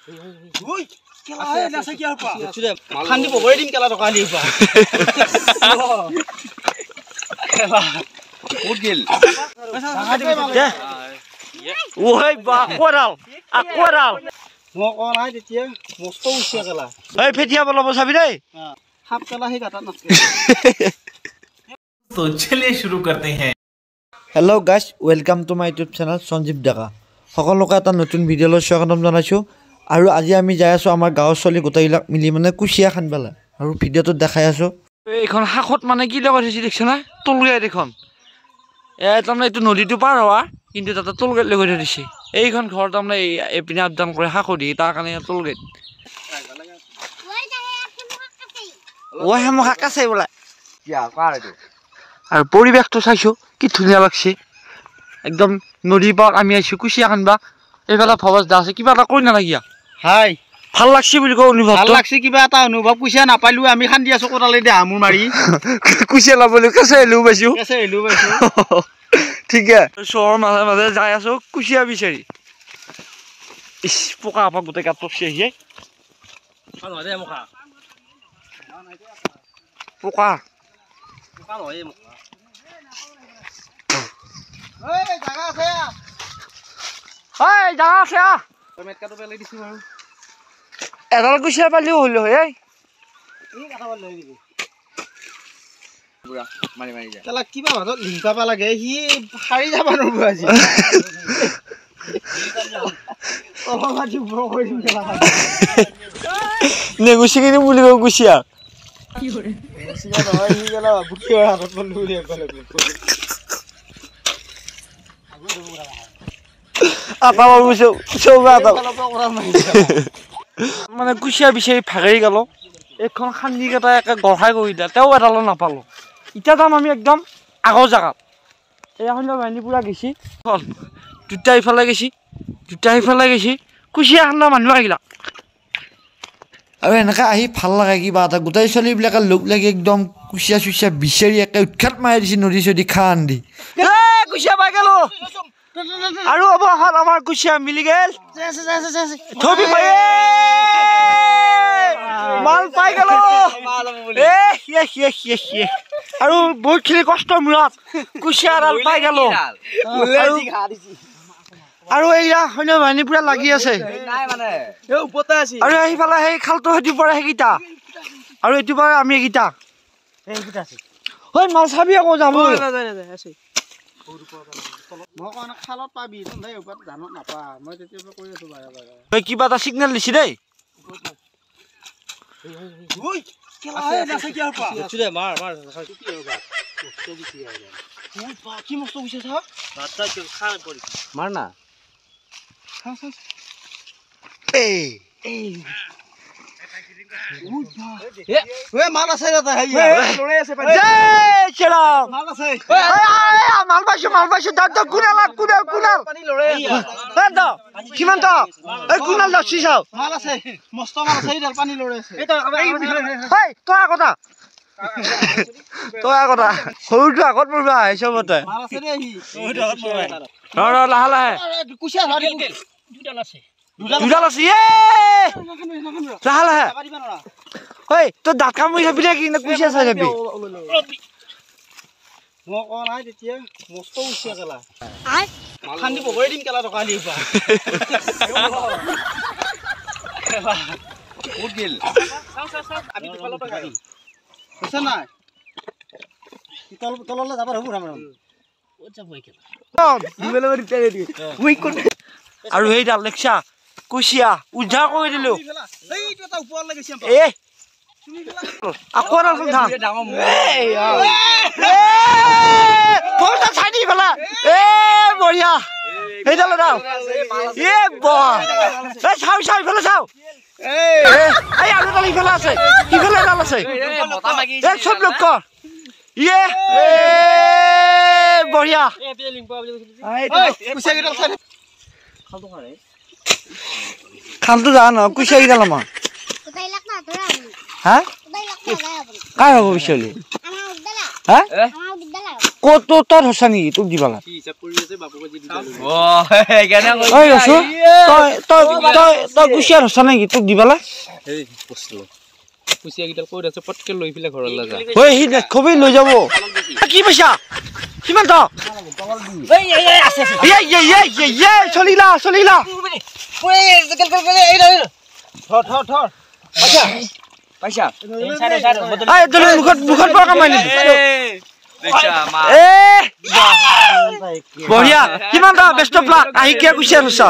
ওই কেলা হয় না কি আর পা খান্দি বগৈ দিম কেলা টকা দি পা কেলা উঠ গেল ওই বা কোরাল মই কোৱা নাই তেতিয়া মস্ত উঠিয়া কেলা এই ফেটিয়া বলব চাবি দেই সাপ কেলা সেই গাটাত নাচকে तो चलिए शुरू करते हैं। Hello' guys welcome to my YouTube channel Sanjib Deka সকলোকে এটা নতুন ভিডিঅ'লৈ স্বাগতম জনাইছোঁ আৰু আজি আমি যাই আছোঁ আমাৰ গাঁৱৰ ছোৱালী গোটেইবিলাক মিলি মানে কুচিয়া খানবেলা আৰু ভিডিঅ'টোত দেখাই আছোঁ এইখন শাকত মানে কি লগত হৈছে দেখিছে না টলগেট এইখন তাৰমানে এইটো নদীটো পাৰ হোৱা কিন্তু তাতে টলগেট লৈ গৈ দিছে এইখন ঘৰ তাৰমানে এইপিনে আপডাউন কৰে শাকদি তাৰ কাৰণে টলগেট শাক আছে বোলে আৰু পৰিৱেশটো চাইছোঁ কি ধুনীয়া লাগছে একদম নদীৰ পৰা আমি আহিছোঁ কুচিয়া খানবা এইফালে ভৱজ দা আছে কিবা এটা কৈ নালাগিয়া হাই ভাল লাগছে বুলি কওঁ অনুভৱ ভাল লাগছে কিবা এটা অনুভৱ কুচিয়া নাপালো আমি খান্দি আছো কোটালে দে আমুৰ মাৰি কুচিয়া লাবলৈ কেঁচা এলো পাইছোঁ ঠিকে চহৰৰ মাজে মাজে যাই আছোঁ কুচিয়া বিচাৰি ইচ পকা আপা গোটেই গাত পকছি আহিছে পকা এডাল কুচিয়া পালিও হলো হয় কিবা ভাতত লিং পাবা লাগে সি সাৰি যাব নোৱাৰিব আজি নেগুচি কিনি বুলি কওঁ কুচিয়া মানে কুচিয়া বিচাৰি ভাগৰি গেলো এইখন খান্দি কেইটা একে গঢ়াই কৰি দিয়া তেওঁ এডালো নাপালো এতিয়া যাম আমি একদম আগৰ জেগাত এইখন বাহিনী পুৰা গেছি দুটা ইফালে গেছি কুচিয়া খান্দা মানুহ আহিলা আৰু এনেকৈ আহি ভাল লাগে কিবা এটা গোটেই ছোৱালীবিলাকে লগ লাগি একদম কুচিয়া চুচিয়া বিচাৰি একে উৎখাত মাৰি দিছে নদী চদী খান দি কুচিয়া পাই গেলো আৰু অৱশেষত আমাৰ কুচিয়া মিলি গেল মাল পাই গেল আৰু বহুতখিনি কষ্টৰ মূৰত কুচিয়া এডাল পাই গেল আৰু এইয়া সৈন্য বাহিনী পুৰা লাগি আছে আৰু সেইফালে সেই খালটো সেইটো পৰা সেইকেইটা আৰু এইটো পৰা আমি এইকেইটা মাল চাবি আকৌ যাব কিবা এটা চিগনেল দিছি দেই মাৰ না মাল আছে মাল পাইছো কিমান কুনাল দছি চাও মাল আছে মস্ত মাল আছে ইডাল পানী লৰে আছে তই আগতা সৰুটো আগত মৰবা আহিছ মতে মাল আছে দে হি সৰুটো আগত মৰবা লাহে লাহে কুচিয়া ধৰি দুডাল আছে লাহে লাহে ঐ তই দাঁত কামুৰি চাবি নে কি কুচিয়া চাই চাবি মই কোৱা নাই তেতিয়া মস্ত উচিয়া কেলা খান্দি বগৈ দিম কেলা টকা দি পা উঠ গেল আমি দুফালৰ পৰা গাড়ী হৈছে নাই তললৈ যাব হ'ব আৰু সেইডাল লেকচা কুচিয়া উদ্ধাৰ কৰি দিলো আকৌ বঢ়িয়া সেইডাল চাও ইফালে চাও এই আৰু এডাল ইফালে আছে ইফালে এডাল আছে চব লোক বঢ়িয়া খালটো যা ন কুচিয়া কেইডাল আমাৰ হা কাৰ হ'ব বিচাৰি হা ক'ত তই ধৰছা নেকি তোক দিব লাগে তই কুচিয়া ধৰছা নেকি তোক দিব লাগে খবি লৈ যাব কি পইচা কিমান চলিলা চলিলা মুখত পৰা কামাই বঢ়িয়া কিমান টকা বেষ্ট প্লাক আহি কিয় কুচিয়া ধৰছা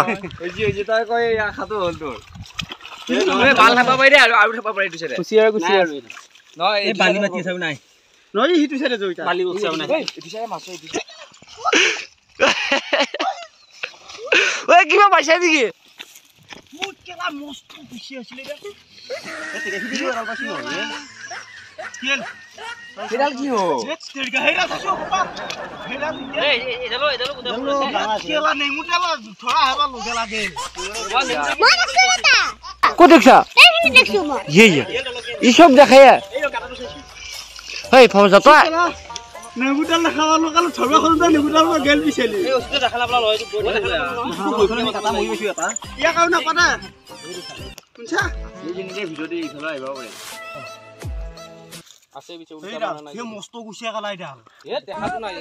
কিবা পাইছা নেকি ক'ত দেখছা ই চব দেখাই ফৌজা তই নেগুডাল দেখাবা লোকাল ছবি খনতে নেগুডাল গেল পিছেলি এই ওস্তে দেখালা বলা লয় কথা মই কৈছো এটা ইয়া কাউ না পানা শুনছা এই জিনিসে ভিডিও দি ইফালে আইবা পারে আছে বিচে উল্টা বানা নাই এ মস্ত গুছিয়া কালাই ডাল এ দেখাতো নাই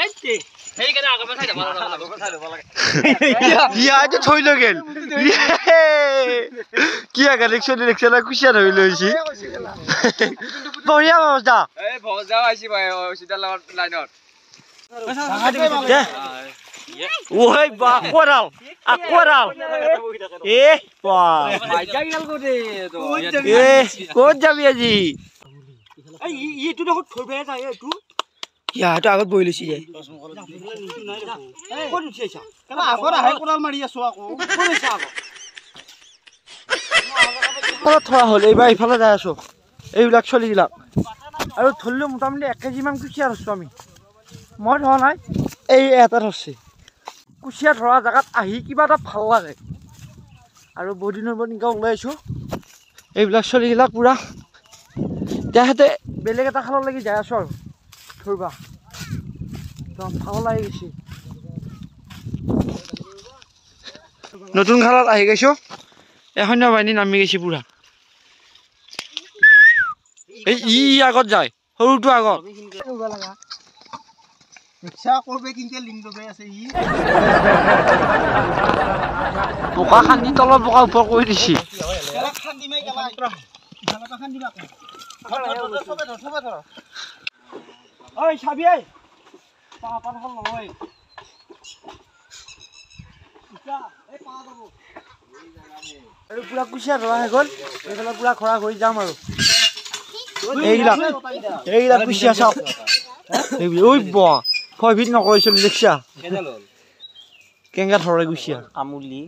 এতে হেই কেনে আগমা খাই যাবা লাগে ইয়া যে থই লগেল কি আগা দেখছলা কুছিয়া ধই লইছি বঢ়িয়া মজা এই ভজা আইছি ভাই সিধা লাইনত ওই বা কোরাল এ বা মাইজা গেল কোতে তো এ কোত যাবি আজি এই ইটো দেখো থবে যায় এটো ইয়া তো আগত বই লইছি যায় কোন উঠিছা কেলা আগত আহে কোরাল মারি আছো আকো কোনছা আকো কত থোৱা হল এইবাৰ ইফালে যাই আছো এইবিলাক চলিবিলাক আৰু ধৰলো মোটামুটি 1 কেজি মান কুচিয়া ধৰছো আমি মই ধৰা নাই এই এটা ধৰছি কুচিয়া ধৰা জাগাত আহি কিবা এটা ভাল লাগে আৰু বহুত দিনৰ পৰা নিকা ওলাই আছো এইবিলাক চলিবিলাক পুৰা তেহেতে বেলেগ এটা খালৰ লাগি যাই আছো আৰু ধৰবা একদম ভাল লাগি গৈছে নতুন খালত আহি গৈছো এখন বাহিনী নামি গৈছে পুৰা এই ই আগত যায় সৰুটো আগত ইচ্ছা করবে কিন্তু লিঙ্গ বে আছে ই বোকা খান্দি তল বোকা উপর কই দিছি এলা খান্দি মাই গলা ইফালা খান্দি বাক সবে ধর ওই ছাবি এই পাপা হল নয় ইচ্ছা এই পা দেবো আৰু পুৰা কুচিয়া ধৰা হৈ গ'ল এইফালে পুৰা খৰা হৈ যাম আৰু এইলা কুচিয়া চাওক ঐ বা ভয়ভীত নকৰিছিল দেখছা কেঙ্গা ধৰে কুচিয়া আমুলি